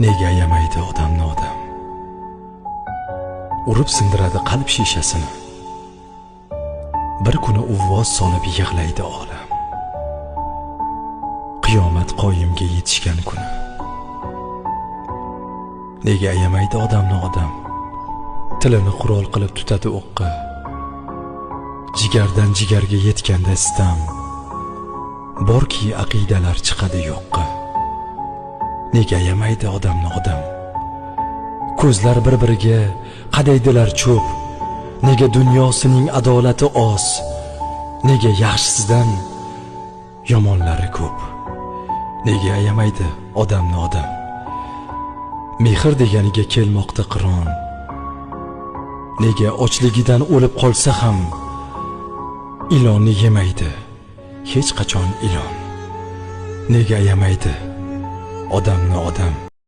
Nega ayamaydi odamni odam? Urib sindiradi qalb shishasini. Bir kuni uvvoz solib yig'laydi olam. Qiyomat qoyimga yetishgan kuni. Nega ayamaydi odamni odam? Tilini qurol qilib tutadi o'qqa. Jigardan jigarga yetganda sitam, borki aqidalar chiqadi yo'qqa. Nega ayamaydi odamni odam? Ko'zlar bir-biriga qadaydilar cho'p. Nega dunyosining adolati oz? Nega yaxshisidan yomonlari ko'p? Nega ayamaydi odamni odam? Mehr deganiga kelmoqda qiron. Nega ochligidan o'lib qolsa ham ilonni yemaydi hech qachon ilon? Nega ayamaydi odamni odam?